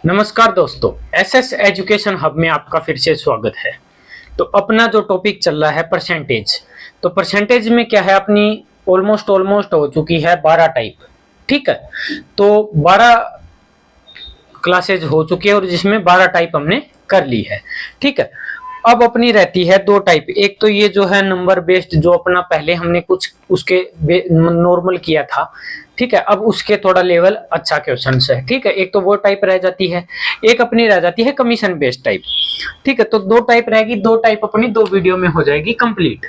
नमस्कार दोस्तों, SS education hub में आपका फिर से स्वागत है। तो अपना जो टॉपिक चल रहा है परसेंटेज। तो परसेंटेज में क्या है, अपनी ऑलमोस्ट हो चुकी है 12 टाइप। ठीक है, तो 12 क्लासेज हो चुकी है और जिसमें 12 टाइप हमने कर ली है। ठीक है, अब अपनी रहती है 2 टाइप। एक तो ये जो है नंबर बेस्ड, जो अपना पहले हमने कुछ उसके नॉर्मल किया था। ठीक है, अब उसके थोड़ा लेवल अच्छा क्वेश्चन है। ठीक है, एक तो वो टाइप रह जाती है, एक अपनी रह जाती है कमीशन बेस्ड टाइप। ठीक है, तो 2 टाइप रहेगी, 2 टाइप अपनी 2 वीडियो में हो जाएगी कंप्लीट।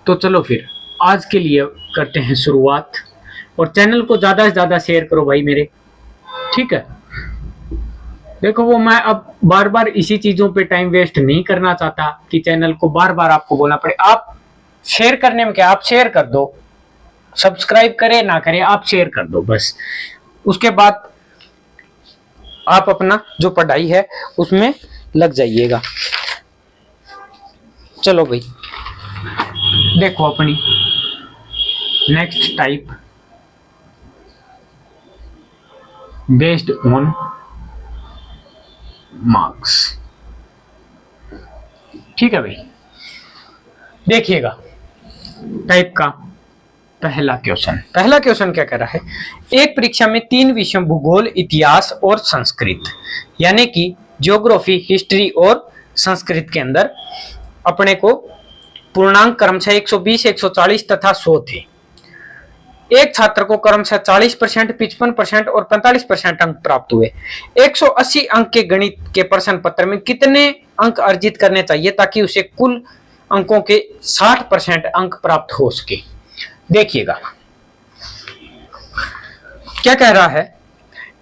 तो चलो फिर आज के लिए करते हैं शुरुआत, और चैनल को ज्यादा से ज्यादा शेयर करो भाई मेरे। ठीक है, देखो वो मैं अब बार बार इसी चीजों पे टाइम वेस्ट नहीं करना चाहता कि चैनल को बार बार आपको बोलना पड़े। आप शेयर करने में क्या, आप शेयर कर दो, सब्सक्राइब करे ना करे आप शेयर कर दो बस। उसके बाद आप अपना जो पढ़ाई है उसमें लग जाइएगा। चलो भाई, देखो अपनी next type based on marks. ठीक है भाई, देखिएगा टाइप का पहला क्वेश्चन क्या कर रहा है। एक परीक्षा में 3 विषयों भूगोल, इतिहास और संस्कृत, यानी कि ज्योग्राफी, हिस्ट्री और संस्कृत के अंदर अपने को पूर्णांक क्रमशः 120, 140 तथा 100 थे। एक छात्र को क्रमशः 40%, 55% और 45% अंक प्राप्त हुए। 180 अंक के गणित के प्रश्न पत्र में कितने अंक अर्जित करने चाहिए ताकि उसे कुल अंकों के 60% अंक प्राप्त हो सके। देखिएगा क्या कह रहा है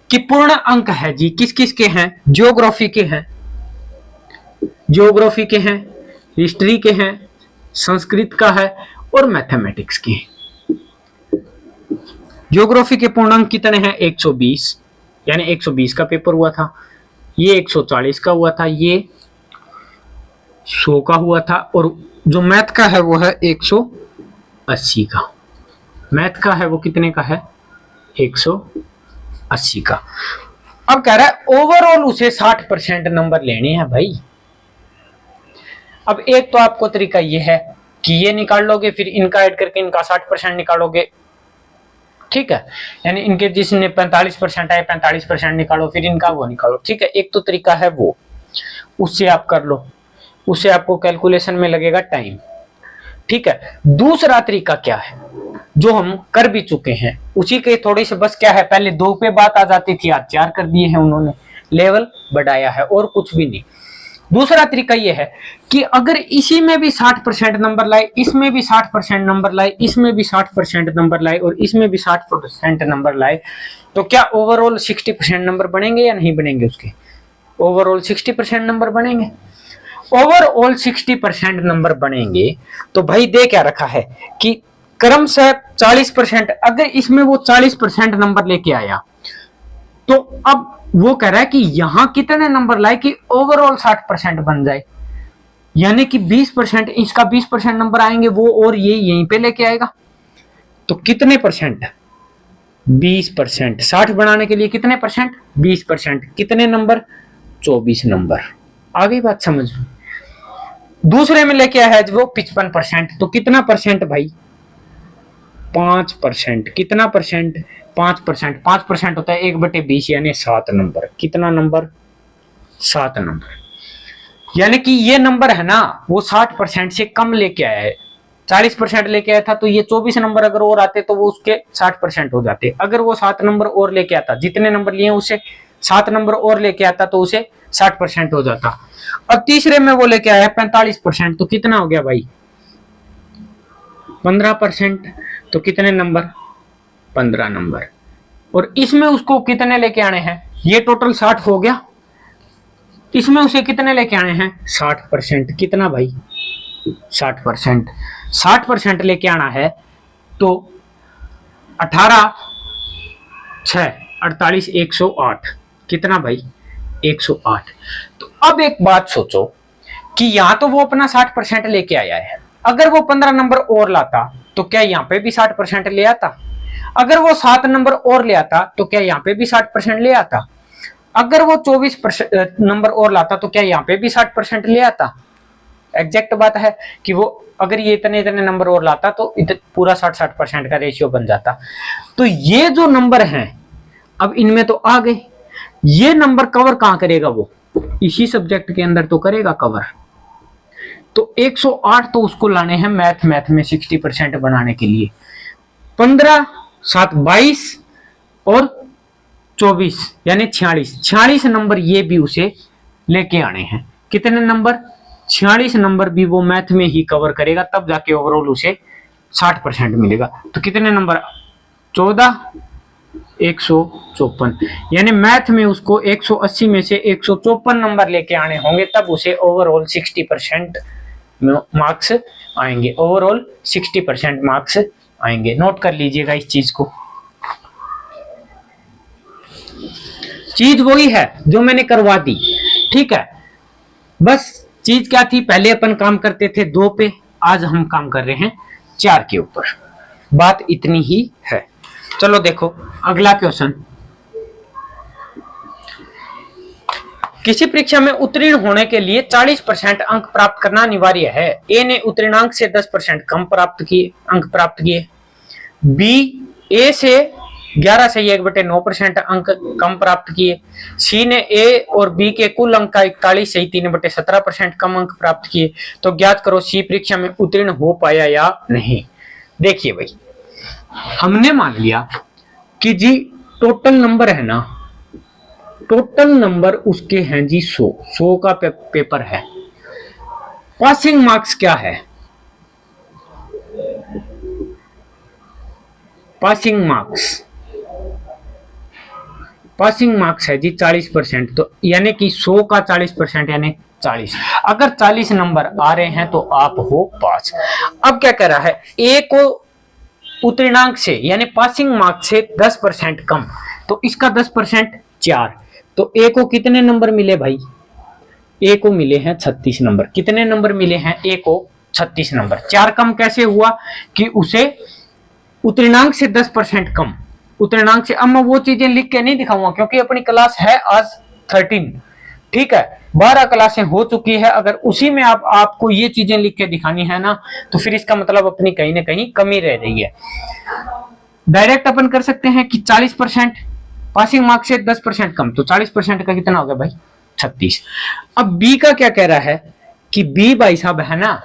कि पूर्ण अंक है जी, किस किस के हैं, ज्योग्राफी के हैं, हिस्ट्री के हैं, संस्कृत का है और मैथमेटिक्स के हैं। ज्योग्राफी के पूर्णांक कितने हैं, 120, यानी 120 का पेपर हुआ था, ये 140 का हुआ था, ये 100 का हुआ था, और जो मैथ का है वो है 180 का। मैथ का है वो कितने का है, 180 का। अब कह रहा है ओवरऑल उसे 60% नंबर लेने हैं भाई। अब एक तो आपको तरीका ये है कि ये निकाल लोगे, फिर इनका ऐड करके इनका 60% निकालोगे। ठीक है, यानी इनके जिसने 45% आए 45% निकालो, फिर इनका वो निकालो। ठीक है, एक तो तरीका है वो, उससे आप कर लो, उससे आपको कैलकुलेशन में लगेगा टाइम। ठीक है, दूसरा तरीका क्या है जो हम कर भी चुके हैं, उसी के थोड़ी से बस क्या है, पहले 2 पे बात आ जाती थी, आज 4 कर दिए हैं उन्होंने, लेवल बढ़ाया है और कुछ भी नहीं। दूसरा तरीका यह है कि अगर इसी में भी 60% नंबर लाए, इसमें भी 60% नंबर लाए, इसमें भी 60% नंबर लाए और इसमें भी 60% नंबर लाए, तो क्या ओवरऑल 60% नंबर बनेंगे या नहीं बनेंगे। उसके ओवरऑल 60% नंबर बनेंगे। ओवरऑल 60% नंबर बनेंगे तो भाई दे क्या रखा है कि क्रमशः 40%, अगर इसमें वो 40% नंबर लेके आया तो अब वो कह रहा है कि यहां कितने नंबर लाए कि ओवरऑल 60% बन जाए, यानी कि 20%, इसका 20% नंबर आएंगे वो, और ये यहीं पे लेके आएगा। तो कितने परसेंट, 20%। 60 बनाने के लिए कितने परसेंट, 20%। कितने नंबर, 24 नंबर। आ गई बात समझ में। दूसरे में लेके आया है वो 55%, तो कितना परसेंट भाई, 5%। कितना परसेंट, 5%। 5% होता है 1/20, यानी 7 नंबर। कितना नंबर, 7 नंबर। यानी कि ये नंबर है ना वो 60% से कम लेके आया है। 40% लेके आया था तो ये 24 नंबर अगर और आते तो वो उसके 60% हो जाते। अगर वो 7 नंबर और लेके आता, जितने नंबर लिए उसे 7 नंबर और लेके आता तो उसे 60% हो जाता। और तीसरे में वो लेके आया 45%, तो कितना हो गया भाई, 15%। तो कितने नंबर, 15 नंबर। और इसमें उसको कितने लेके आने हैं, ये टोटल 60 हो गया, इसमें उसे कितने लेके आने हैं, 60%। कितना भाई, 60%। 60% लेके आना है तो 18 6 48 108। कितना भाई, 108। तो अब एक बात सोचो कि यहां तो वो अपना 60% लेके आया है, अगर वो 15 नंबर और लाता तो क्या यहाँ पे भी 60% ले आता। अगर वो 7 नंबर और ले आता तो क्या यहाँ पे भी 60% ले आता। अगर वो 24% नंबर और लाता तो क्या यहाँ पे भी 60% ले आता? एग्जैक्ट बात है कि वो अगर ये इतने इतने नंबर और लाता तो पूरा 60-60% का रेशियो बन जाता। तो ये जो नंबर हैं अब इनमें तो आ गए, ये नंबर कवर कहां करेगा? वो इसी सब्जेक्ट के अंदर तो करेगा कवर। तो 108 तो उसको लाने हैं मैथ में 60% बनाने के लिए। 15 7 22 और 24 यानी 46 नंबर ये भी उसे लेके आने हैं। कितने नंबर? 46 नंबर भी वो मैथ में ही कवर करेगा, तब जाके ओवरऑल उसे 60% मिलेगा। तो कितने नंबर? 14 154 यानी मैथ में उसको 180 में से 154 नंबर लेके आने होंगे, तब उसे ओवरऑल 60% मार्क्स आएंगे। ओवरऑल 60% मार्क्स आएंगे। नोट कर लीजिएगा इस चीज को। चीज वही है जो मैंने करवा दी, ठीक है। बस चीज क्या थी, पहले अपन काम करते थे 2 पे, आज हम काम कर रहे हैं 4 के ऊपर। बात इतनी ही है। चलो देखो अगला क्वेश्चन। किसी परीक्षा में उत्तीर्ण होने के लिए 40% अंक प्राप्त करना अनिवार्य है। ए ने उत्तीर्णांक से 10% कम अंक प्राप्त किए। बी ए से 11 से 1/9% अंक कम प्राप्त किए। सी ने ए और बी के कुल अंक का 41 से 3/17% कम अंक प्राप्त किए। तो ज्ञात करो सी परीक्षा में उत्तीर्ण हो पाया या नहीं। देखिए भाई, हमने मान लिया कि जी टोटल नंबर है ना, टोटल नंबर उसके हैं जी 100 का पेपर है। पासिंग मार्क्स क्या है? पासिंग मार्क्स है जी 40%। तो यानी कि 100 का 40% यानी 40। अगर 40 नंबर आ रहे हैं तो आप हो पास। अब क्या कह रहा है, ए को उत्तीर्णांक से यानी पासिंग मार्क्स से 10% कम, तो इसका 10% 4। तो ए को कितने नंबर मिले भाई? ए को मिले हैं 36 नंबर। कितने नंबर मिले हैं? ए को 36 नंबर। 4 कम कैसे हुआ कि उसे उत्तीर्णांक से 10% कम, उत्तीर्णांक से। अब मैं वो चीजें लिख के नहीं दिखाऊंगा क्योंकि अपनी क्लास है आज 13, ठीक है। 12 क्लासें हो चुकी है। अगर उसी में आपको ये चीजें लिख के दिखानी है ना, तो फिर इसका मतलब अपनी कहीं ना कहीं कमी रह रही है। डायरेक्ट अपन कर सकते हैं कि 40% पासिंग मार्क्स से 10% कम, तो 40% का कितना हो गया भाई? 36। अब बी का क्या कह रहा है कि बी भाई साहब है ना,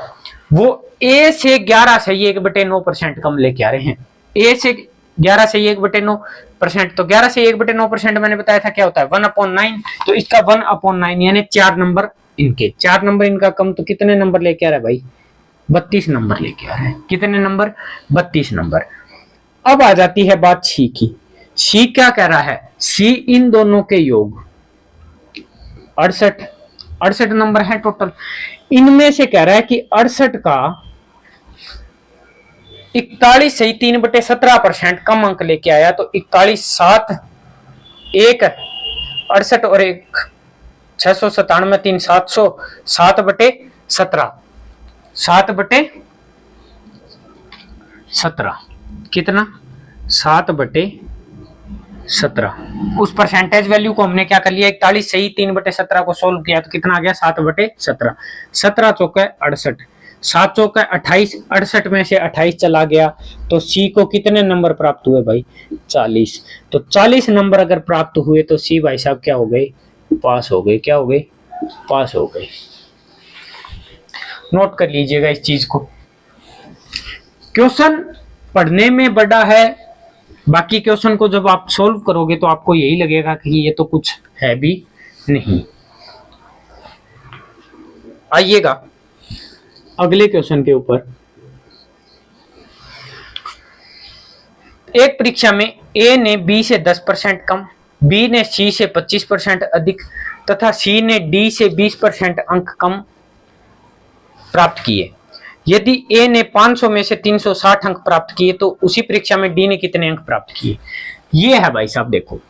वो ए से 11 से 1/9% कम लेके आ रहे हैं। ए से 11 से 1/9%, तो 11 से 1/9% मैंने बताया था क्या होता है? 1/9। तो इसका 1/9 यानी 4 नंबर इनके, 4 नंबर इनका कम। तो कितने नंबर लेके आ रहा है भाई? 32 नंबर लेके आ रहा है। कितने नंबर? 32 नंबर। अब आ जाती है बात सी की। सी क्या कह रहा है? सी इन दोनों के योग 68 नंबर है टोटल। इनमें से कह रहा है कि 68 का 41 से 3/17% कम अंक लेके आया। तो 41 7 1 68 और 1 697 3 700 7/17 7/17 कितना? 7/17। उस परसेंटेज वैल्यू को हमने क्या कर लिया? 41 से ही 3/17 को सोल्व किया तो कितना आ गया? 7/17। 17 चौके 68, 7 चौके 28, 68 में से 28 चला गया। तो सी को कितने नंबर प्राप्त हुए भाई? 40। तो 40 नंबर अगर प्राप्त हुए तो सी भाई साहब क्या हो गए? पास हो गए। क्या हो गए? पास हो गए। नोट कर लीजिएगा इस चीज को। क्वेश्चन पढ़ने में बड़ा है, बाकी क्वेश्चन को जब आप सोल्व करोगे तो आपको यही लगेगा कि ये तो कुछ है भी नहीं। आइएगा अगले क्वेश्चन के ऊपर। एक परीक्षा में ए ने बी से 10% कम, बी ने सी से 25% अधिक तथा सी ने डी से 20% अंक कम प्राप्त किए। यदि ए ने 500 में से 360 अंक प्राप्त किए तो उसी परीक्षा में डी ने कितने अंक प्राप्त किए? ये है भाई साहब, देखो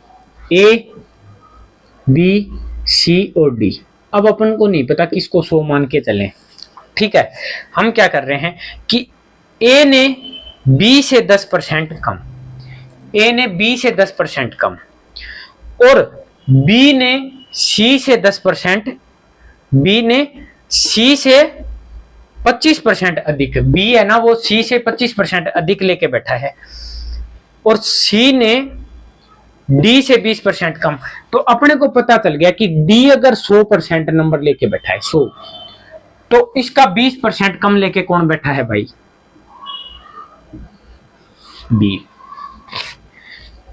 ए बी सी और डी। अब अपन को नहीं पता किसको 100 मान के चलें, ठीक है। हम क्या कर रहे हैं कि ए ने बी से 10% कम, ए ने बी से 10% कम और बी ने सी से 10%, बी ने सी से 25% अधिक, बी है ना वो सी से 25% अधिक लेके बैठा है, और सी ने डी से 20% कम। तो अपने को पता चल गया कि डी अगर 100% नंबर लेके बैठा है 100, तो इसका 20% कम लेके कौन बैठा है भाई? बी।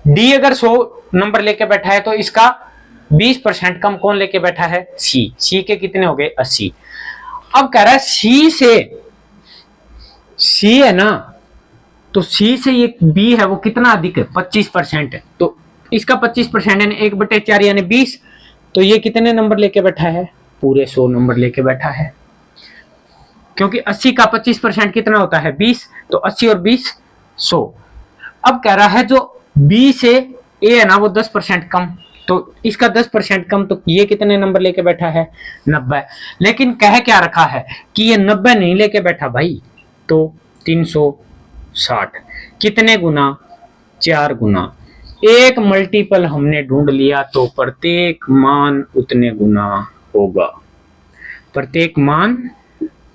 डी अगर 100 नंबर लेके बैठा है तो इसका 20% कम कौन लेके बैठा है? सी। सी के कितने हो गए? 80। अब कह रहा है सी से, सी है ना, तो सी से ये बी है वो कितना अधिक है? 25%। तो इसका 25% यानी 1/4 यानी 20। तो ये कितने नंबर लेके बैठा है? पूरे 100 नंबर लेके बैठा है, क्योंकि 80 का 25% कितना होता है? 20। तो 80 और 20 100। अब कह रहा है जो बी से ए है ना वो 10% कम, तो इसका 10% कम, तो ये कितने नंबर लेके बैठा है? 90। लेकिन कह क्या रखा है कि ये 90 नहीं लेके बैठा भाई, तो 360 कितने गुना? 4 गुना। एक मल्टीपल हमने ढूंढ लिया तो प्रत्येक मान उतने गुना होगा, प्रत्येक मान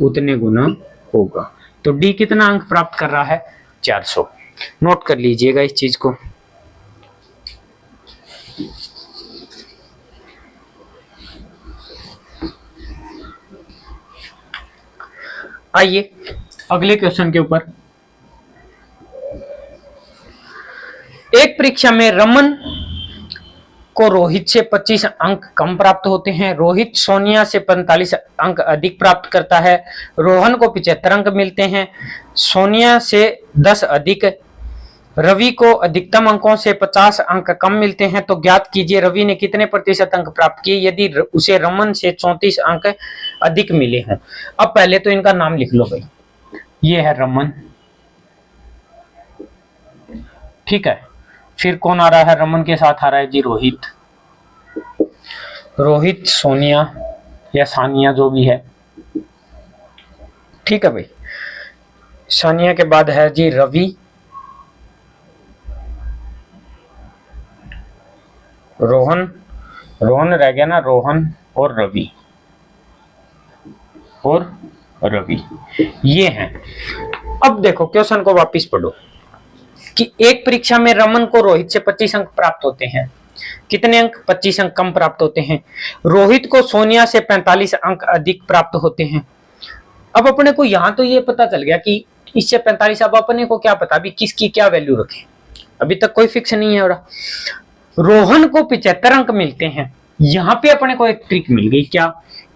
उतने गुना होगा। तो डी कितना अंक प्राप्त कर रहा है? 400। नोट कर लीजिएगा इस चीज को। आइए अगले क्वेश्चन के ऊपर। एक परीक्षा में रमन को रोहित से 25 अंक कम प्राप्त होते हैं, रोहित सोनिया से 45 अंक अधिक प्राप्त करता है, रोहन को 75 अंक मिलते हैं, सोनिया से 10 अधिक, रवि को अधिकतम अंकों से 50 अंक कम मिलते हैं। तो ज्ञात कीजिए रवि ने कितने प्रतिशत अंक प्राप्त किए यदि उसे रमन से 34 अंक अधिक मिले हैं। अब पहले तो इनका नाम लिख लो भाई, ये है रमन, ठीक है। फिर कौन आ रहा है? रमन के साथ आ रहा है जी रोहित, रोहित सोनिया या सानिया जो भी है, ठीक है भाई। सानिया के बाद है जी रवि, रोहन, रोहन रह गया ना, रोहन और रवि, और रवि ये हैं। अब देखो क्वेश्चन को वापस पढ़ो कि एक परीक्षा में रमन को रोहित से 25 अंक प्राप्त होते हैं, कितने अंक? 25 अंक कम प्राप्त होते हैं। रोहित को सोनिया से 45 अंक अधिक प्राप्त होते हैं। अब अपने को यहां तो ये पता चल गया कि इससे 45। अब अपने को क्या पता अभी किसकी क्या वैल्यू रखें, अभी तक कोई फिक्स नहीं है। और रोहन को 75 अंक मिलते हैं। यहाँ पे अपने को एक ट्रिक मिल गई, क्या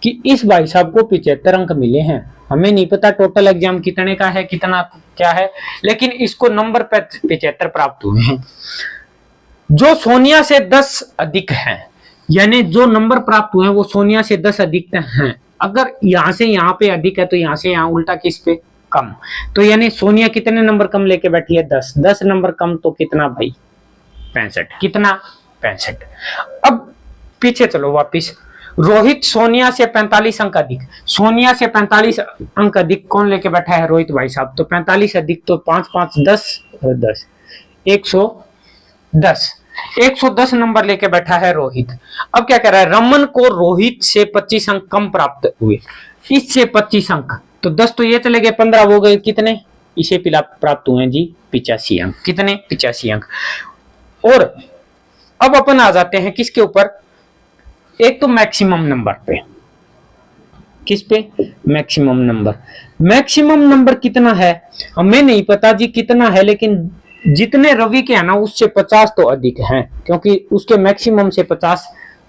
कि इस भाई साहब को 75 अंक मिले हैं, हमें नहीं पता टोटल एग्जाम कितने का है, कितना क्या है, लेकिन इसको नंबर 75 प्राप्त हुए हैं। जो सोनिया से 10 अधिक हैं, यानी जो नंबर प्राप्त हुए हैं वो सोनिया से 10 अधिक हैं। अगर यहां से यहाँ पे अधिक है तो यहाँ से यहाँ उल्टा किस पे? कम। तो यानी सोनिया कितने नंबर कम लेके बैठी है? 10। 10 नंबर कम तो कितना भाई? 65। कितना? 65। अब पीछे चलो वापिस। रोहित सोनिया से 45 अंक अधिक, सोनिया से 45 अंक अधिक कौन लेके बैठा है? रोहित भाई साहब। तो 45 अधिक तो 5 5 10 10 110, 110 नंबर लेके बैठा है रोहित। अब क्या कह रहा है? रमन को रोहित से 25 अंक कम प्राप्त हुए, इससे 25 अंक, तो 10 तो ये चले गए, 15 हो गए, कितने? इसे प्राप्त हुए जी 85 अंक। कितने? 85 अंक। और अब अपन आ जाते हैं किसके ऊपर? एक तो मैक्सिमम नंबर पे। किस पे? Maximum number. मैक्सिमम नंबर कितना है हमें नहीं पता जी कितना है, लेकिन जितने रवि के हैं ना उससे 50 तो अधिक हैं, क्योंकि उसके मैक्सिमम से 50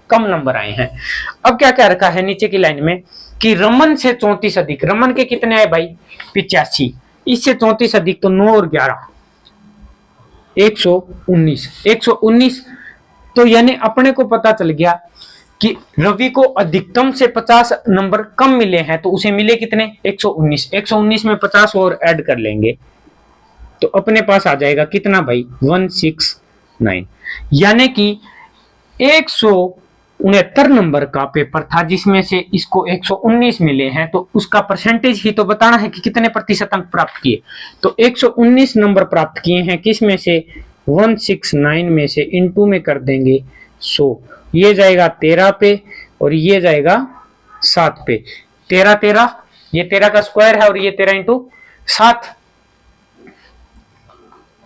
कम नंबर आए हैं। अब क्या क्या रखा है नीचे की लाइन में कि रमन से 34 अधिक, रमन के कितने आए भाई? 85, इससे 34 अधिक तो 9 और 11 119, 119। तो यानी अपने को पता चल गया कि रवि को अधिकतम से 50 नंबर कम मिले हैं, तो उसे मिले कितने? 119। 119 में 50 और ऐड कर लेंगे तो अपने पास आ जाएगा कितना भाई? 169। यानी कि 169 नंबर का पेपर था जिसमें से इसको 119 मिले हैं, तो उसका परसेंटेज ही तो बताना है कि कितने प्रतिशत अंक प्राप्त किए। तो 119 नंबर प्राप्त किए हैं, किस में से? 169 में से, इनटू में कर देंगे 100, ये जाएगा 13 पे और ये जाएगा 7 पे। 13 13, ये 13 का स्क्वायर है और ये 13 इंटू 7,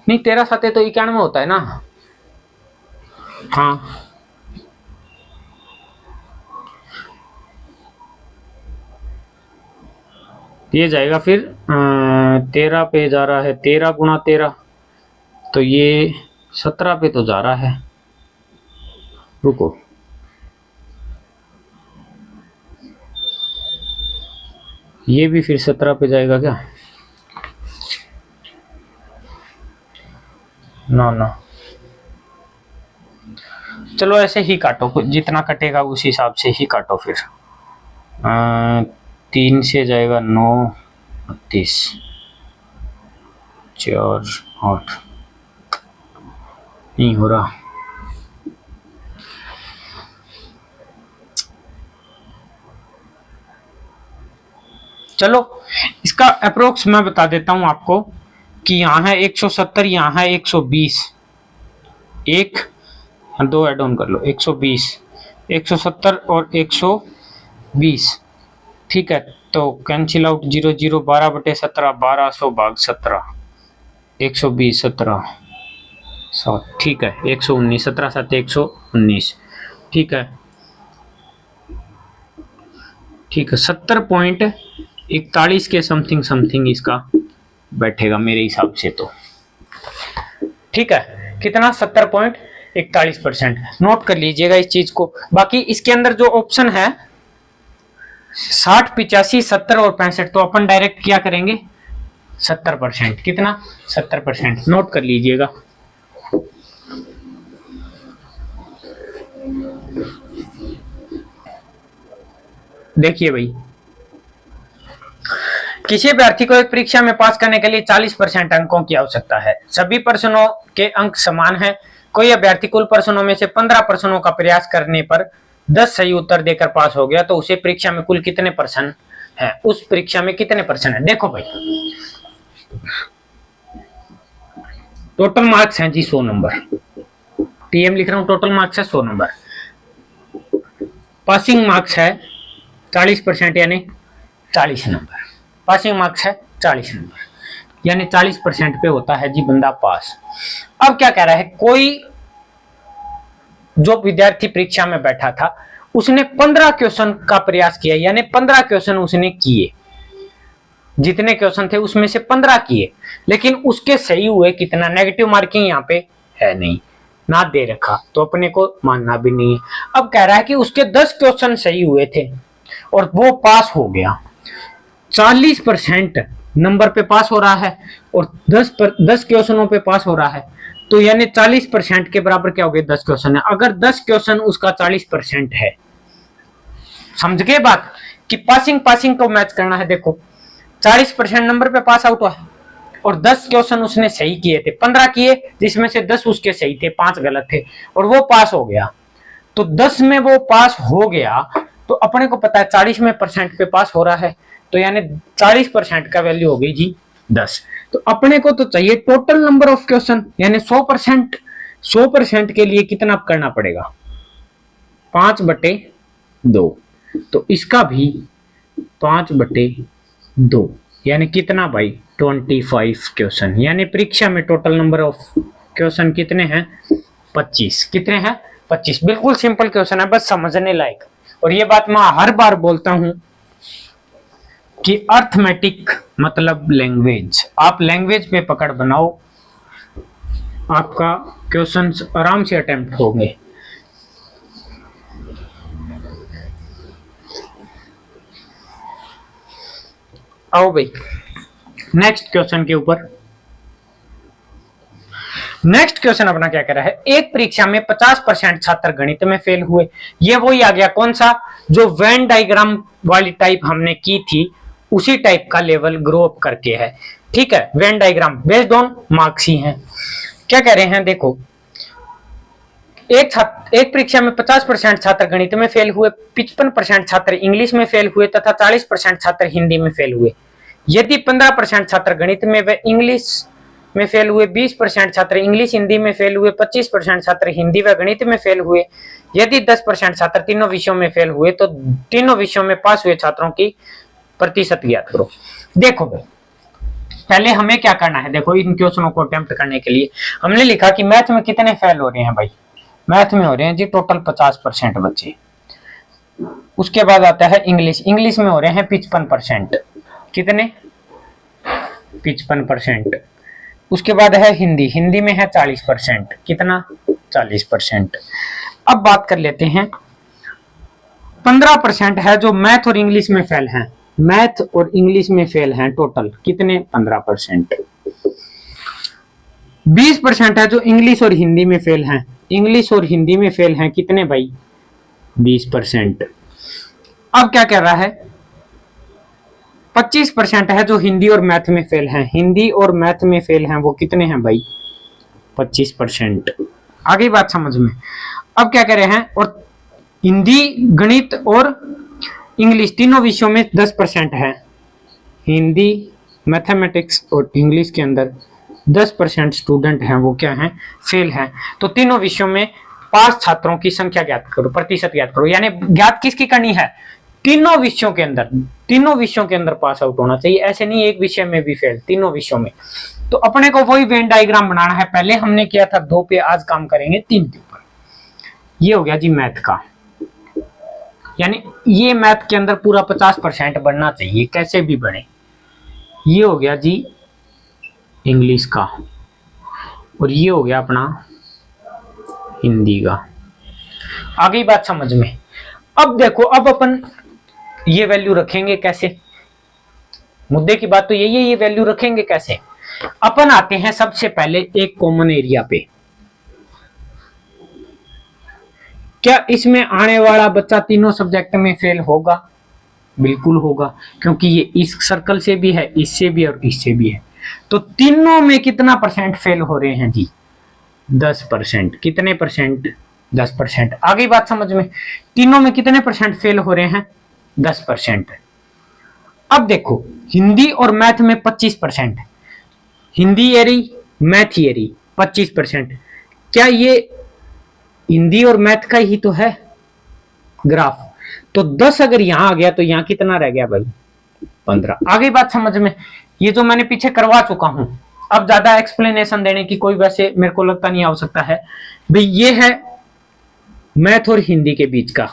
नहीं 13 7 तो 91 होता है ना। हाँ ये जाएगा फिर 13 पे जा रहा है, 13 गुणा 13 तो ये 17 पे तो जा रहा है। रुको, ये भी फिर 17 पे जाएगा क्या? ना ना, चलो ऐसे ही काटो, जितना कटेगा उस हिसाब से ही काटो। फिर 3 से जाएगा 9 30 4 8, नहीं हो रहा। चलो इसका अप्रोक्स मैं बता देता हूं आपको कि यहाँ है 170, यहाँ है 120, एक दो ऐड ऑन कर लो, 120 170 और 120, ठीक है। तो कैंसिल आउट 0 0, 12 बटे 17, 1200 भाग 17, 120 17 7, ठीक है। 119, 17 7 119, ठीक है ठीक है। 70.41 के समथिंग समथिंग इसका बैठेगा मेरे हिसाब से तो, ठीक है। कितना? 70.41%। नोट कर लीजिएगा इस चीज को। बाकी इसके अंदर जो ऑप्शन है 60 85 70 और 65, तो अपन डायरेक्ट क्या करेंगे 70%। कितना? 70%। नोट कर लीजिएगा। देखिए भाई, किसी अभ्यर्थी को एक परीक्षा में पास करने के लिए 40% अंकों की आवश्यकता है। सभी प्रश्नों के अंक समान हैं। कोई अभ्यर्थी कुल प्रश्नों में से 15 प्रश्नों का प्रयास करने पर 10 सही उत्तर देकर पास हो गया, तो उसे परीक्षा में कुल कितने प्रश्न है? उस परीक्षा में कितने प्रश्न है? देखो भाई, टोटल मार्क्स हैं जी 100 नंबर। टीएम लिख रहा हूं, टोटल मार्क्स है 100 नंबर। पासिंग मार्क्स है 40%, यानी 40 नंबर। पासिंग मार्क्स है 40 नंबर, यानी 40% पे होता है जी बंदा पास। अब क्या कह रहा है, कोई जो विद्यार्थी परीक्षा में बैठा था उसने 15 क्वेश्चन का प्रयास किया, यानी 15 क्वेश्चन उसने किए। जितने क्वेश्चन थे उसमें से 15 किए, लेकिन उसके सही हुए कितना? नेगेटिव मार्किंग यहाँ पे है नहीं, ना दे रखा, तो अपने को मानना भी नहीं है। अब कह रहा है कि उसके 10 क्वेश्चन सही हुए थे और वो पास हो गया। 40% नंबर पे पास हो रहा है और 10 क्वेश्चनों पे पास हो रहा है, तो यानी 40% के बराबर क्या हो गए? 10 क्वेश्चन है। अगर 10 क्वेश्चन उसका 40% है, समझ गए बात कि पासिंग को मैच करना है। देखो 40% नंबर पे पास आउट हुआ है और 10 क्वेश्चन उसने सही किए थे, 15 किए जिसमें से 10 उसके सही थे, 5 गलत थे, और वो पास हो गया। तो 10 में वो पास हो गया, तो अपने को पता है 40 में परसेंट पे पास हो रहा है, तो यानी 40% का वैल्यू हो गई जी 10। तो अपने को तो चाहिए टोटल नंबर ऑफ क्वेश्चन, यानी 100% के लिए कितना करना पड़ेगा? 5/2। तो इसका भी 5/2, यानी कितना भाई? 25 क्वेश्चन। यानी परीक्षा में टोटल नंबर ऑफ क्वेश्चन कितने हैं? 25। कितने हैं? 25। बिल्कुल सिंपल क्वेश्चन है, बस समझने लायक। और ये बात मैं हर बार बोलता हूं कि अर्थमेटिक मतलब लैंग्वेज। आप लैंग्वेज पे पकड़ बनाओ, आपका क्वेश्चंस आराम से अटेम्प्ट होंगे। आओ भाई नेक्स्ट क्वेश्चन के ऊपर। नेक्स्ट क्वेश्चन अपना क्या कह रहा है, एक परीक्षा में 50% छात्र गणित में फेल हुए। ये वही आ गया, कौन सा? जो वेन डायग्राम वाली टाइप हमने की थी, उसी टाइप का लेवल ग्रो अप करके है। ठीक है, Venn diagram based on marks ही है। क्या कह रहे हैं, देखो एक परीक्षा में 50% छात्र गणित में फेल हुए, 55% छात्र इंग्लिश में फेल हुए तथा 40% छात्र हिंदी में फेल हुए। यदि 15% छात्र गणित में व इंग्लिश में फेल हुए, 20% छात्र इंग्लिश हिंदी में फेल हुए, 25% छात्र हिंदी व गणित में फेल हुए। यदि 10% छात्र तीनों विषयों में फेल हुए तो तीनों विषयों में पास हुए छात्रों की प्रतिशत ज्ञात करो। देखो भाई, पहले हमें क्या करना है, देखो इन क्वेश्चनों को अटेम्प्ट करने के लिए हमने लिखा कि मैथ में कितने फेल हो रहे हैं भाई। मैथ में हो रहे हैं जी टोटल 50% बच्चे। उसके बाद आता है इंग्लिश, इंग्लिश में हो रहे हैं 55%। कितने? 55%। उसके बाद है हिंदी, हिंदी में है 40%। कितना? 40%। अब बात कर लेते हैं 15% है जो मैथ और इंग्लिश में फेल हैं। मैथ और इंग्लिश में फेल हैं टोटल कितने? 15%। 20% है जो इंग्लिश और हिंदी में फेल हैं। इंग्लिश और हिंदी में फेल हैं कितने भाई? 20%। अब क्या कह रहा है? 25% है जो हिंदी और मैथ में फेल हैं। हिंदी और मैथ में फेल हैं वो कितने हैं भाई? 25%। आगे बात समझ में। अब क्या कह रहे हैं? और हिंदी, गणित और इंग्लिश तीनों विषयों में 10% है। हिंदी, मैथमेटिक्स और इंग्लिश के अंदर 10% स्टूडेंट हैं वो क्या हैं? फेल हैं। तो तीनों विषयों में पास छात्रों की संख्या ज्ञात करो, प्रतिशत ज्ञात करो। यानी ज्ञात किसकी करनी है? तीनों विषयों के अंदर, तीनों विषयों के अंदर पास आउट होना चाहिए। ऐसे नहीं एक विषय में भी फेल, तीनों विषयों में। तो अपने को वही वेन डायग्राम बनाना है। पहले हमने किया था 2 पे, आज काम करेंगे 3 के ऊपर। ये हो गया जी मैथ का, यानी ये मैथ के अंदर पूरा 50% बनना चाहिए, कैसे भी बने। ये हो गया जी इंग्लिश का, और ये हो गया अपना हिंदी का। आगे बात समझ में। अब देखो, अब अपन ये वैल्यू रखेंगे कैसे? मुद्दे की बात तो यही है, ये वैल्यू रखेंगे कैसे? अपन आते हैं सबसे पहले एक कॉमन एरिया पे। क्या इसमें आने वाला बच्चा तीनों सब्जेक्ट में फेल होगा? बिल्कुल होगा, क्योंकि ये इस सर्कल से भी है, इससे भी और इससे भी है। तो तीनों में कितना परसेंट फेल हो रहे हैं जी? 10%। कितने परसेंट? 10%। आगे बात समझ में। तीनों में कितने परसेंट फेल हो रहे हैं? 10%। अब देखो, हिंदी और मैथ में 25%। हिंदी एरी, मैथ एरी 25%। क्या ये हिंदी और मैथ का ही तो है ग्राफ? तो 10 अगर यहां आ गया तो यहां कितना रह गया भाई? 15। आगे बात समझ में। ये जो मैंने पीछे करवा चुका हूं, अब ज्यादा एक्सप्लेनेशन देने की कोई वैसे मेरे को लगता नहीं आवश्यकता है भाई। ये है मैथ और हिंदी के बीच का,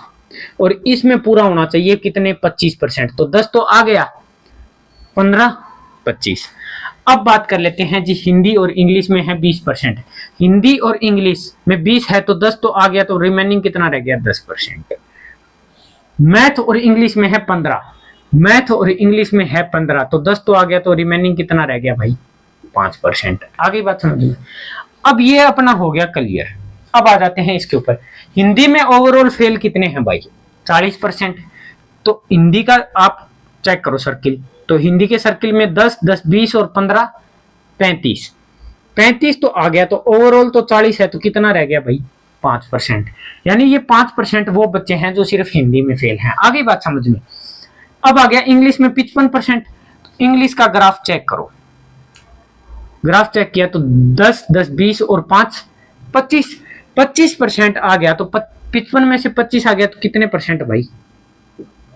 और इसमें पूरा होना चाहिए कितने? 25%। तो 10 तो आ गया, 15, 25। अब बात कर लेते हैं जी, हिंदी और इंग्लिश में है 20%। हिंदी और इंग्लिश में 20 है तो 10 तो आ गया, तो रिमेनिंग कितना रह गया? 10%। मैथ और इंग्लिश में है 15। मैथ और इंग्लिश में है 15, तो 10 तो आ गया, तो रिमेनिंग कितना रह गया भाई? 5%। आगे बात समझिए। अब ये अपना हो गया क्लियर। अब आ जाते हैं इसके ऊपर। हिंदी में ओवरऑल फेल कितने हैं भाई? 40%। तो हिंदी का आप चेक करो सर्किल, तो हिंदी के सर्किल में 10, 10, 20 और 15, 35। 35 तो आ गया, तो ओवरऑल तो 40 है, तो कितना रह गया भाई? 5%। यानी ये 5% वो बच्चे हैं जो सिर्फ हिंदी में फेल हैं। आगे बात समझ में। अब आ गया इंग्लिश में 55%। इंग्लिश का ग्राफ चेक करो। ग्राफ चेक किया तो 10, 10, 20 और 5, 25। 25% आ गया, तो 55 में से 25 आ गया, तो कितने परसेंट भाई?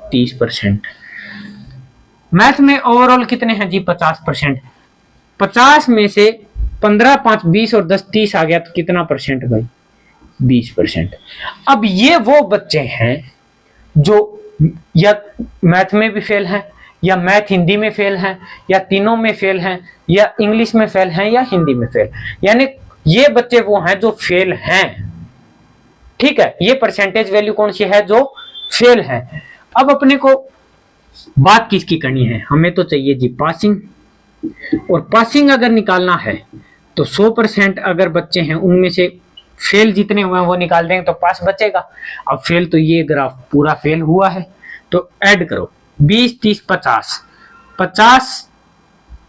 30%। मैथ में ओवरऑल कितने हैं जी? 50%। 50 में से 15, 5, 20 और 10, 30 आ गया, तो कितना परसेंट भाई? 20%। अब ये वो बच्चे हैं जो या मैथ में भी फेल हैं, या मैथ हिंदी में फेल हैं, या तीनों में फेल हैं, या इंग्लिश में फेल हैं, या हिंदी में फेल। यानी ये बच्चे वो हैं जो फेल हैं। ठीक है, ये परसेंटेज वैल्यू कौन सी है? जो फेल है। अब अपने को बात किसकी करनी है? हमें तो चाहिए जी पासिंग, और पासिंग अगर निकालना है तो 100% अगर बच्चे हैं उनमें से फेल जितने हुए हैं वो निकाल देंगे तो पास बचेगा। अब फेल तो ये ग्राफ पूरा फेल हुआ है, तो ऐड करो 20, 30, 50, 50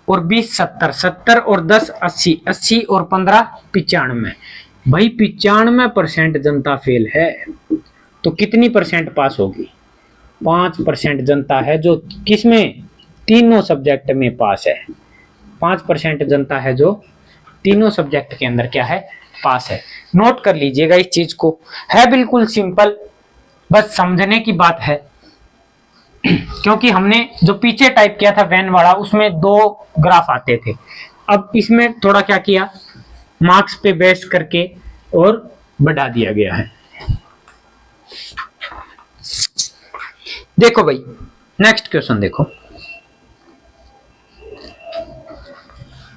और 20 70, 70 और 10 80, 80 और 15 95। भाई 95% जनता फेल है, तो कितनी परसेंट पास होगी? 5% जनता है जो किसमें? तीनों सब्जेक्ट में पास है। 5% जनता है जो तीनों सब्जेक्ट के अंदर क्या है, पास है। नोट कर लीजिएगा इस चीज को, है बिल्कुल सिंपल, बस समझने की बात है। क्योंकि हमने जो पीछे टाइप किया था वैन वाला, उसमें 2 ग्राफ आते थे। अब इसमें थोड़ा क्या किया, मार्क्स पे बेस करके और बढ़ा दिया गया है। देखो भाई, नेक्स्ट क्वेश्चन देखो।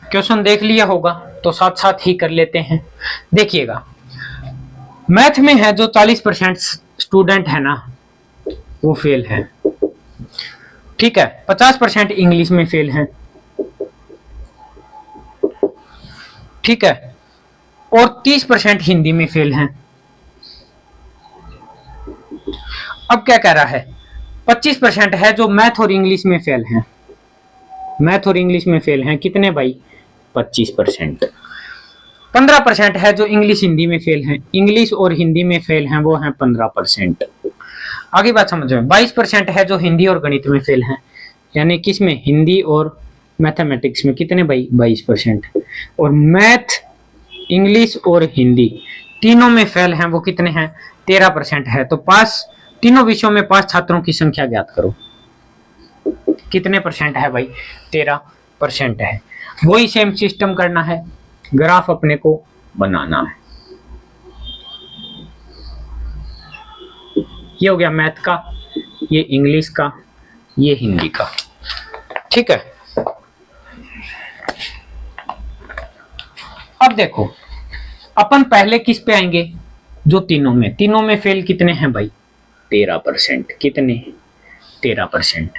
क्वेश्चन देख लिया होगा तो साथ साथ ही कर लेते हैं। देखिएगा, मैथ में है जो 40% स्टूडेंट है ना, वो फेल है। ठीक है, 50% इंग्लिश में फेल है। ठीक है, और 30% हिंदी में फेल हैं। अब क्या कह रहा है, 25% है जो मैथ और इंग्लिश में फेल हैं। मैथ और इंग्लिश में फेल हैं कितने भाई, 25%। 15% है जो इंग्लिश हिंदी में फेल हैं। इंग्लिश और हिंदी में फेल हैं, वो हैं 15%। आगे बात समझ में। 22% है जो हिंदी और गणित में फेल हैं, यानी किसमें, हिंदी और मैथमेटिक्स में कितने भाई, 22%। और मैथ, इंग्लिश और हिंदी तीनों में फेल हैं, वो कितने हैं, 13% है। तो पास, तीनों विषयों में पास छात्रों की संख्या ज्ञात करो। कितने परसेंट है भाई, 13% है। वही सेम सिस्टम करना है, ग्राफ अपने को बनाना है। ये हो गया मैथ का, ये इंग्लिश का, ये हिंदी का। ठीक है, अब देखो अपन पहले किस पे आएंगे, जो तीनों में फेल कितने हैं भाई, 13%। कितने, 13%।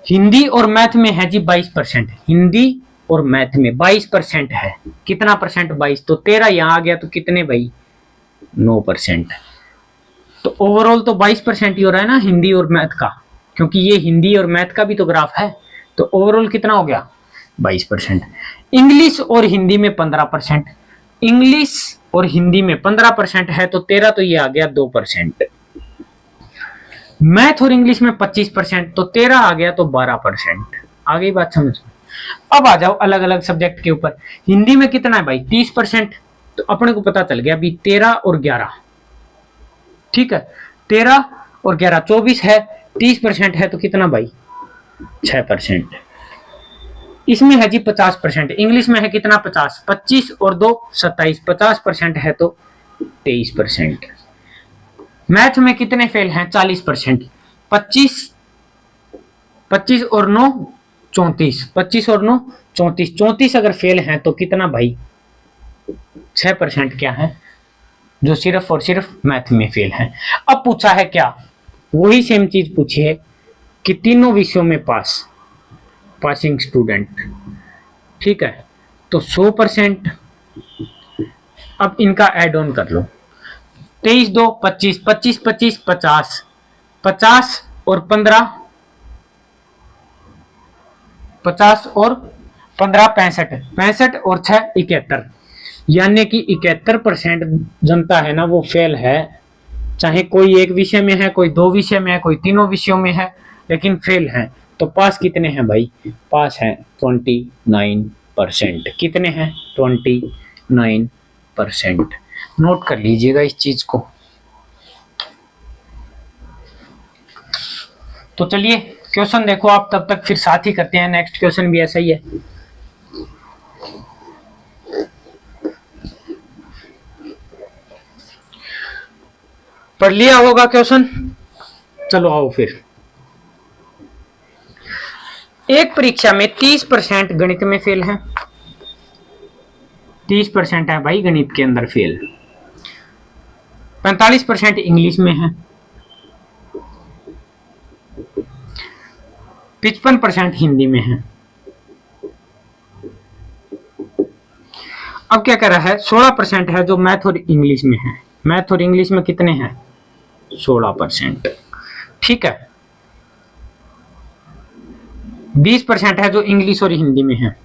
हिंदी और मैथ में है जी 22%। हिंदी और मैथ में 22% है। कितना परसेंट, 22। तो 13 यहां आ गया तो कितने भाई, 9%। तो ओवरऑल तो 22% ही हो रहा है ना हिंदी और मैथ का, क्योंकि ये हिंदी और मैथ का भी तो ग्राफ है। तो ओवरऑल कितना हो गया, 22%। इंग्लिश और हिंदी में 15%। इंग्लिश और हिंदी में 15% है, तो 13 तो ये आ गया 2%। मैथ और इंग्लिश में 25%, तो 13 आ गया तो 12%। आ गई बात समझ में। अब आ जाओ अलग अलग सब्जेक्ट के ऊपर। हिंदी में कितना है भाई, 30%। तो अपने को पता चल गया अभी 13 और 11। ठीक है, 13 और 11 24 है। 30% है तो कितना भाई, 6%। इसमें है जी 50%। इंग्लिश में है कितना, 50। 25 और 2 27। 50% है तो 23%। मैथ में कितने फेल हैं, 40%। 25 और 9 34। 25 और 9 34। 34 अगर फेल हैं तो कितना भाई, 6% क्या है, जो सिर्फ और सिर्फ मैथ में फेल हैं। अब पूछा है क्या, वही सेम चीज पूछी है कि तीनों विषयों में पासिंग स्टूडेंट। ठीक है, तो 100%। अब इनका एड ऑन कर लो, 23 2 25, 25 25 50, 50 और 15, 50 और 15 65, 65 और 6 71। यानी कि 71% जनता है ना, वो फेल है। चाहे कोई एक विषय में है, कोई 2 विषय में है, कोई तीनों विषयों में है, लेकिन फेल है। तो पास कितने हैं भाई, पास है 29%। कितने हैं, 29%। नोट कर लीजिएगा इस चीज को। तो चलिए क्वेश्चन देखो आप, तब तक फिर साथ ही करते हैं। नेक्स्ट क्वेश्चन भी ऐसा ही है। पढ़ लिया होगा क्वेश्चन, चलो आओ फिर। एक परीक्षा में 30% गणित में फेल है। 30% है भाई गणित के अंदर फेल। 45% इंग्लिश में है। 55% हिंदी में है। अब क्या कह रहा है, 16% है जो मैथ और इंग्लिश में है। मैथ और इंग्लिश में कितने हैं, 16%। ठीक है, 20% है जो इंग्लिश और हिंदी में है,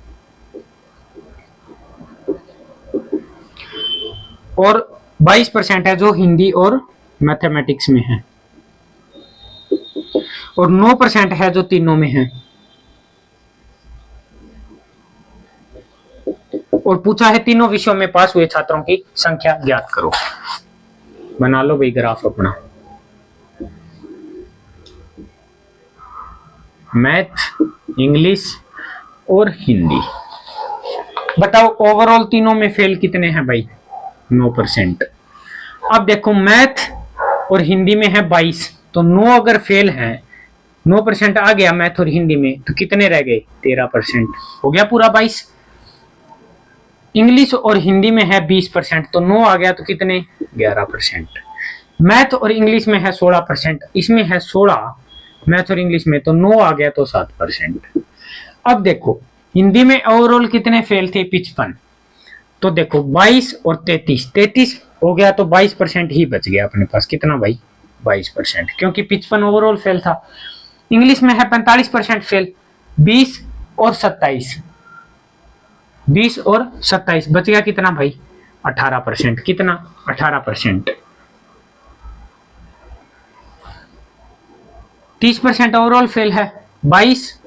और 22% है जो हिंदी और मैथमेटिक्स में है, और 9% है जो तीनों में है, और पूछा है तीनों विषयों में पास हुए छात्रों की संख्या ज्ञात करो। बना लो भाई ग्राफ अपना। मैथ, इंग्लिश और हिंदी। बताओ ओवरऑल तीनों में फेल कितने हैं भाई? 9%। अब देखो मैथ और हिंदी में है 22, तो 9 अगर फेल है, 9% आ गया मैथ और हिंदी में, तो कितने रह गए? 13%। हो गया पूरा 22। इंग्लिश और हिंदी में है 20%, तो 9 आ गया, तो कितने? 11%। मैथ और इंग्लिश में है 16%, इसमें है 16 मैथ और इंग्लिश में, तो 9 आ गया, तो 7%। अब देखो हिंदी में ओवरऑल कितने फेल थे? 55। तो देखो 22 और 33 हो गया, तो 22% ही बच गया अपने पास। कितना भाई? 22%, क्योंकि 55 ओवरऑल फेल था। इंग्लिश में है 45% फेल, 20 और 27 बच गया कितना भाई? 18%। कितना? 18%। 30% ओवरऑल फेल है, 22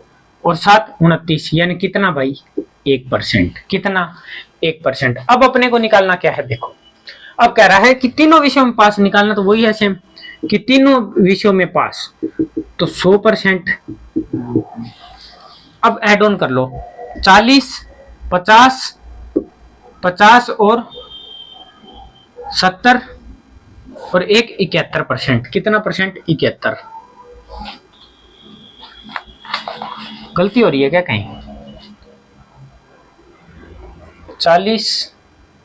और 7 29, यानी कितना भाई? 1%। कितना? 1%। अब अपने को निकालना क्या है? देखो अब कह रहा है कि तीनों विषयों में पास निकालना, तो वही है सेम कि तीनों विषयों में पास, तो 100%। अब एड ऑन कर लो 40, 50, 50 और 70 और एक 71%। कितना परसेंट? 71। गलती हो रही है क्या कहीं?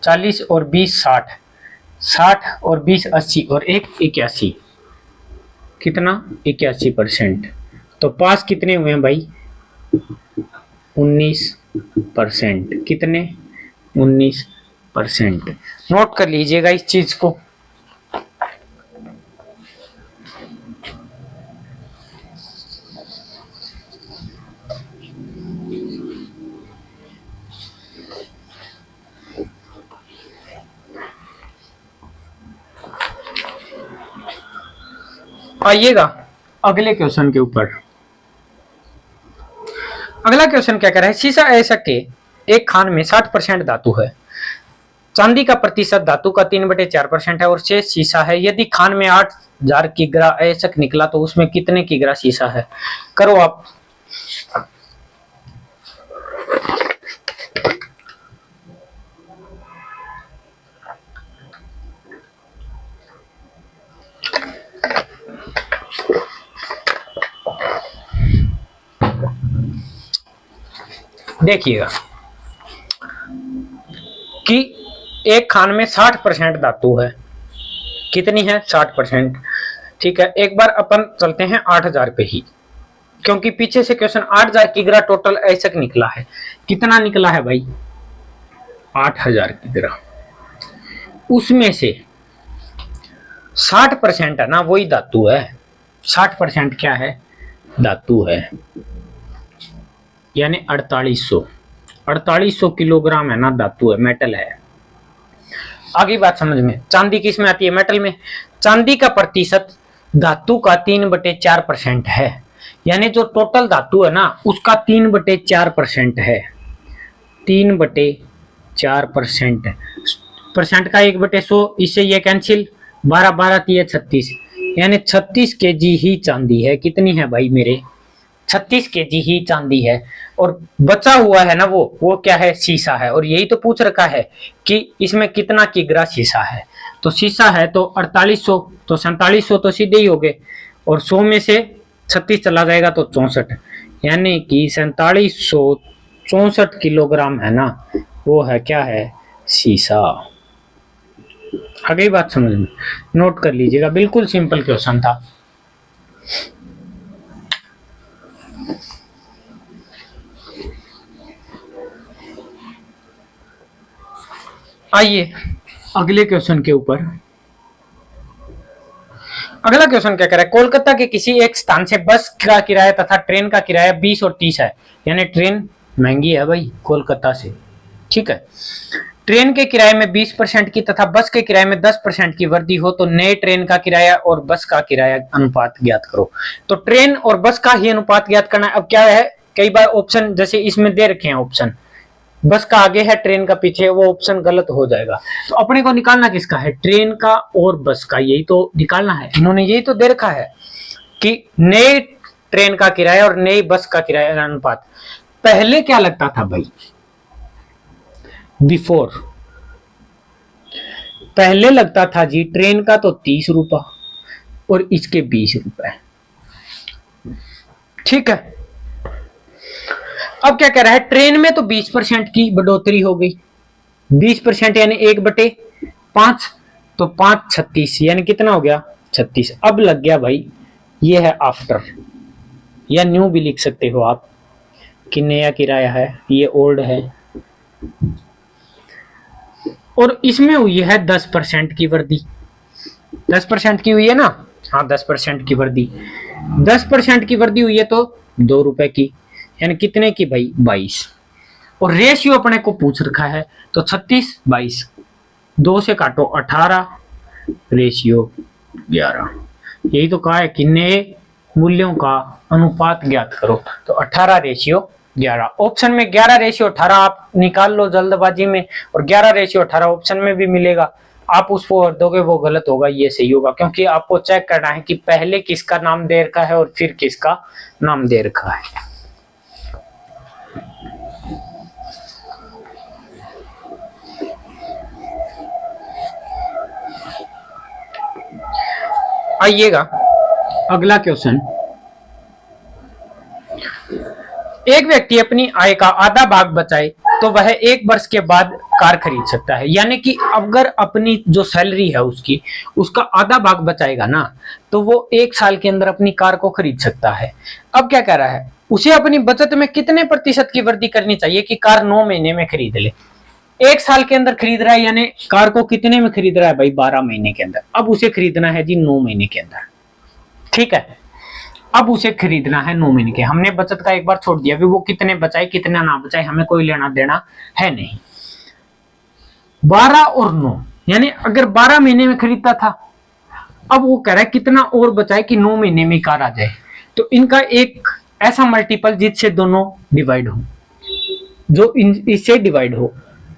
40 और 20 60, 60 और 20 80 और एक 81। कितना? 81%। तो पास कितने हुए हैं भाई? 19%। कितने? 19%। नोट कर लीजिएगा इस चीज को। आइएगा अगले क्वेश्चन के ऊपर। अगला क्वेश्चन क्या कह रहा है? शीशा ऐसा के एक खान में 60% धातु है, चांदी का प्रतिशत धातु का 3/4% है और शेष शीशा है। यदि खान में 8000 किग्रा ऐसक निकला तो उसमें कितने किग्रा शीशा है? करो आप। देखिएगा कि एक खान में 60% धातु है। कितनी है? 60%। ठीक है, एक बार अपन चलते हैं 8000 पे ही, क्योंकि पीछे से क्वेश्चन 8000 किग्रा टोटल ऐसक निकला है। कितना निकला है भाई? 8000 किग्रा। उसमें से 60% है ना, वही धातु है। 60% क्या है? धातु है, यानी 4800 किलोग्राम है ना, धातु है, मेटल है। आगे बात समझ में। चांदी किस में आती है? मेटल में। चांदी का प्रतिशत धातु का 3/4% है, यानी जो टोटल धातु है ना उसका 3/4% है। 3/4%। परसेंट का 1/100, इससे ये कैंसिल, 12 12 36, यानी 36 kg ही चांदी है। कितनी है भाई मेरे? 36 kg ही चांदी है। और बचा हुआ है ना वो क्या है? शीशा है। और यही तो पूछ रखा है कि इसमें कितना किग्रा शीशा है। तो शीशा है तो 4800, तो 4700 तो सीधे ही हो गए, और 100 में से 36 चला जाएगा तो 64, यानी कि 4764 किलोग्राम है ना, वो है क्या है? शीशा। आगे बात समझ में। नोट कर लीजिएगा, बिल्कुल सिंपल क्वेश्चन था। आइए अगले क्वेश्चन के ऊपर। अगला क्वेश्चन क्या कह रहा है? कोलकाता के किसी एक स्थान से बस का किराया तथा ट्रेन का किराया 20 और 30 है, यानी ट्रेन महंगी है भाई कोलकाता से। ठीक है, ट्रेन के किराए में 20% की तथा बस के किराए में 10% की वृद्धि हो तो नए ट्रेन का किराया और बस का किराया अनुपात ज्ञात करो। तो ट्रेन और बस का ही अनुपात ज्ञात करना। अब क्या है, कई बार ऑप्शन जैसे इसमें दे रखे हैं ऑप्शन, बस का आगे है, ट्रेन का पीछे, वो ऑप्शन गलत हो जाएगा। तो अपने को निकालना किसका है, ट्रेन का और बस का, यही तो निकालना है। इन्होंने यही तो दे रखा है कि नए ट्रेन का किराया और नई बस का किराया अनुपात। पहले क्या लगता था भाई, बिफोर पहले लगता था जी ट्रेन का तो 30 रुपया और इसके 20 रुपए, ठीक है। अब क्या कह रहा है, ट्रेन में तो 20% की बढ़ोतरी हो गई, 20% यानी 1/5, तो 5 36 यानी कितना हो गया 36। अब लग गया भाई, ये है आफ्टर, या न्यू भी लिख सकते हो आप कि नया किराया है, ये ओल्ड है। और इसमें हुई है 10% की वृद्धि, 10% की हुई है ना, हाँ 10% की वृद्धि, 10% की वृद्धि हुई है तो 2 रुपए की, यानी कितने की भाई 22। और रेशियो अपने को पूछ रखा है तो 36 22, 2 से काटो 18, रेशियो 11। यही तो कहा है कि नए मूल्यों का अनुपात ज्ञात करो, तो 18:11। ऑप्शन में 11:18 आप निकाल लो जल्दबाजी में, और 11:18 ऑप्शन में भी मिलेगा। आप उसको और दोगे वो गलत होगा, ये सही होगा, क्योंकि आपको चेक करना है कि पहले किसका नाम दे रखा है और फिर किसका नाम दे रखा है। आइएगा अगला क्वेश्चन। एक व्यक्ति अपनी आय का आधा भाग बचाए तो वह 1 वर्ष के बाद कार खरीद सकता है। यानी कि अगर अपनी जो सैलरी है उसकी, उसका आधा भाग बचाएगा ना, तो वो 1 साल के अंदर अपनी कार को खरीद सकता है। अब क्या कह रहा है, उसे अपनी बचत में कितने प्रतिशत की वृद्धि करनी चाहिए कि कार 9 महीने में खरीद ले। 1 साल के अंदर खरीद रहा है, यानी कार को कितने में खरीद रहा है भाई, 12 महीने के अंदर। अब उसे खरीदना है जी 9 महीने के अंदर, ठीक है। अब उसे खरीदना है 9 महीने के। हमने बचत का एक बार छोड़ दिया, वो कितने बचाए कितना ना बचाए हमें कोई लेना देना है नहीं। 12 और 9, यानी अगर 12 महीने में खरीदता था, अब वो कह रहा है कितना और बचाए कि 9 महीने में कार आ जाए। तो इनका एक ऐसा मल्टीपल जिससे दोनों डिवाइड हो, जो इससे डिवाइड हो,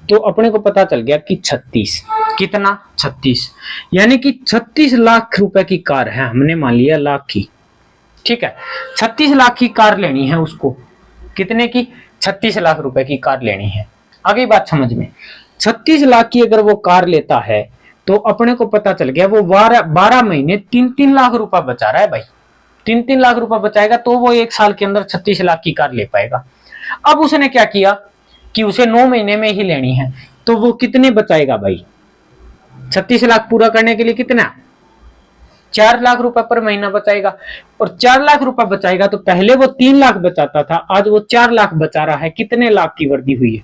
तो अपने को पता चल गया कि 36, कितना 36, यानी कि 36 लाख रुपए की कार है, हमने मान लिया लाख की, ठीक है। 36 लाख की कार लेनी है उसको, कितने की, 36 लाख रुपए की कार लेनी है। आगे बात समझ में, 36 लाख की अगर वो कार लेता है तो अपने को पता चल गया वो 12 महीने 3-3 लाख रुपए बचा रहा है भाई। 3-3 लाख रुपए बचाएगा तो वो 1 साल के अंदर 36 लाख की कार ले पाएगा। अब उसने क्या किया कि उसे 9 महीने में ही लेनी है, तो वो कितने बचाएगा भाई, 36 लाख पूरा करने के लिए कितना, 4 लाख रुपए पर महीना बचाएगा। और 4 लाख रुपए बचाएगा तो पहले वो 3 लाख बचाता था, आज वो 4 लाख बचा रहा है। कितने लाख की वृद्धि हुई है,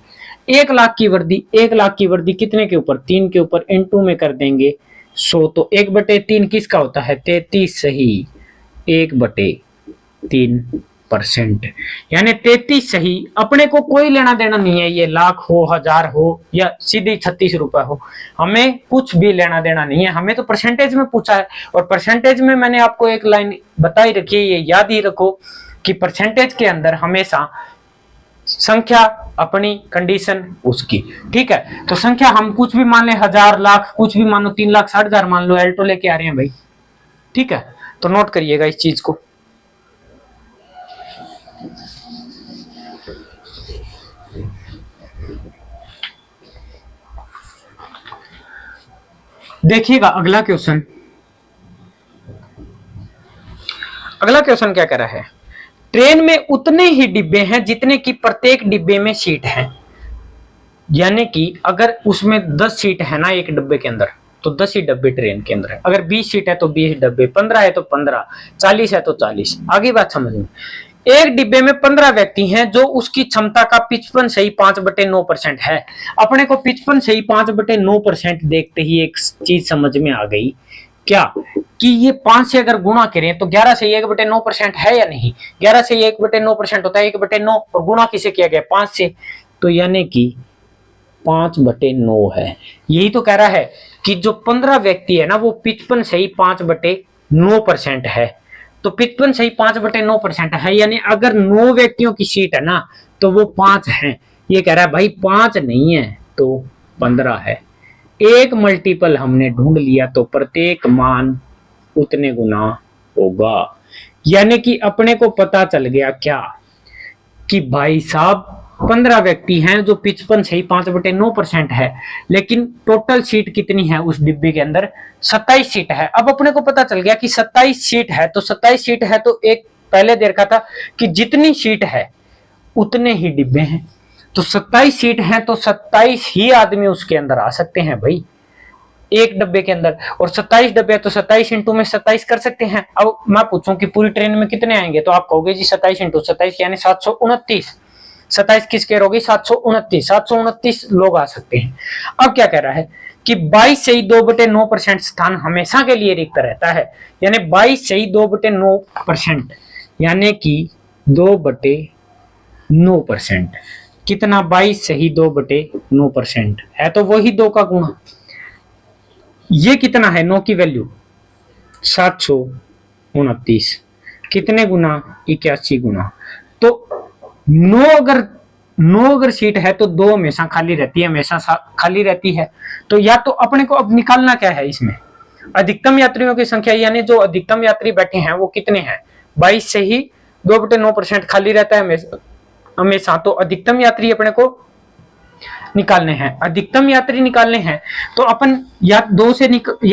1 लाख की वृद्धि। 1 लाख की वृद्धि कितने के ऊपर, 3 के ऊपर, इनटू में कर देंगे 100, तो 1/3 किसका होता है, 33, सही, 1/3%, यानी 33 सही। अपने को कोई लेना देना नहीं है, ये लाख हो, 1000 हो, या सीधे 36 रुपए हो, हमें कुछ भी लेना देना नहीं है। हमें तो परसेंटेज में पूछा है, और परसेंटेज में मैंने आपको एक लाइन बताई रखी है, ये याद ही रखो कि परसेंटेज के अंदर हमेशा संख्या अपनी कंडीशन उसकी, ठीक है। तो संख्या हम कुछ भी मान ले, 1000 लाख, कुछ भी मानो, 3,60,000 मान लो, एल्टो लेके आ रहे हैं भाई, ठीक है। तो नोट करिएगा इस चीज को। देखिएगा अगला क्वेश्चन। अगला क्वेश्चन क्या कह रहा है, ट्रेन में उतने ही डिब्बे हैं जितने की प्रत्येक डिब्बे में सीट है। यानी कि अगर उसमें 10 सीट है ना एक डिब्बे के अंदर, तो 10 ही डब्बे ट्रेन के अंदर है। अगर 20 सीट है तो 20 डब्बे, 15 है तो 15, 40 है तो 40। आगे बात समझ में, एक डिब्बे में 15 व्यक्ति हैं, जो उसकी क्षमता का 55 सही 5/9% है। अपने को 55 सही 5/9% देखते ही एक चीज समझ में आ गई, क्या कि ये 5 से अगर गुणा करें तो 11 से 1/9% है या नहीं। 11 से 1/9% होता है, 1/9, और गुणा किसे किया गया, 5 से, तो यानी कि 5/9 है। यही तो कह रहा है कि जो 15 व्यक्ति है ना, वो 55 सही 5/9% है। तो 55 सही 5/9% है, यानी अगर 9 व्यक्तियों की सीट है ना, तो वो 5 हैं, ये कह रहा है भाई 5 नहीं है तो 15 है। एक मल्टीपल हमने ढूंढ लिया तो प्रत्येक मान उतने गुना होगा। यानी कि अपने को पता चल गया क्या कि भाई साहब 15 व्यक्ति हैं जो 55 से ही 5/9% है, लेकिन टोटल सीट कितनी है उस डिब्बे के अंदर? 27 सीट है। अब अपने को पता चल गया कि 27 सीट है, तो 27 सीट है तो एक पहले देर का था कि जितनी सीट है उतने ही डिब्बे हैं, तो 27 सीट है तो 27 ही आदमी उसके अंदर आ सकते हैं भाई एक डब्बे के अंदर। और 27 डब्बे तो 27 इंटू में 27 कर सकते हैं। अब मैं पूछूं कि पूरी ट्रेन में कितने आएंगे, तो आप कहोगे जी 27 इंटू 27 यानी 729। 27 किसके होगी? 729। 729 लोग आ सकते हैं। अब क्या कह रहा है कि 22 से ही 2/9% स्थान हमेशा के लिए रिक्त रहता है। यानी 22 से ही 2/9%, यानी कि 2/9%। कितना? 22 से ही 2/9% है तो वही 2 का गुणा। ये कितना है? 9 की वैल्यू 729। कितने गुना? 81 गुना। तो 9 अगर सीट है तो 2 हमेशा खाली रहती है, हमेशा खाली रहती है। तो या तो अपने को अब निकालना क्या है इसमें? अधिकतम यात्रियों की संख्या, यानी जो अधिकतम यात्री बैठे हैं वो कितने हैं? 22 से ही 2/9% खाली रहता है हमेशा। तो अधिकतम यात्री अपने को निकालने हैं। अधिकतम यात्री निकालने हैं तो अपन या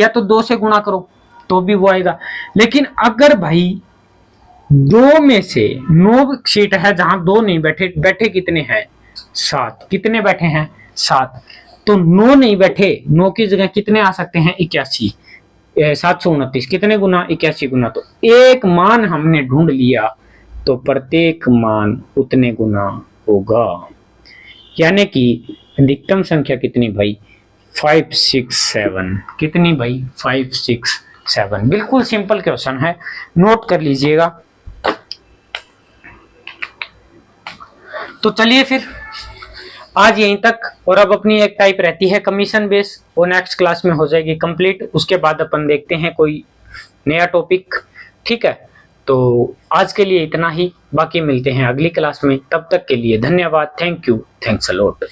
तो 2 से गुणा करो तो भी वो आएगा। लेकिन अगर भाई 2 में से 9 सीट है जहां 2 नहीं बैठे कितने हैं? 7। कितने बैठे हैं? 7। तो 9 नहीं बैठे, 9 की जगह कितने आ सकते हैं? 81। 729 कितने गुना? 81 गुना। तो एक मान हमने ढूंढ लिया तो प्रत्येक मान उतने गुना होगा। यानी कि अधिकतम संख्या कितनी भाई? 567। कितनी भाई? 567। बिल्कुल सिंपल क्वेश्चन है, नोट कर लीजिएगा। तो चलिए फिर आज यहीं तक। और अब अपनी एक टाइप रहती है कमीशन बेस, वो नेक्स्ट क्लास में हो जाएगी कंप्लीट। उसके बाद अपन देखते हैं कोई नया टॉपिक। ठीक है, तो आज के लिए इतना ही, बाकी मिलते हैं अगली क्लास में। तब तक के लिए धन्यवाद। Thank you, thanks a lot.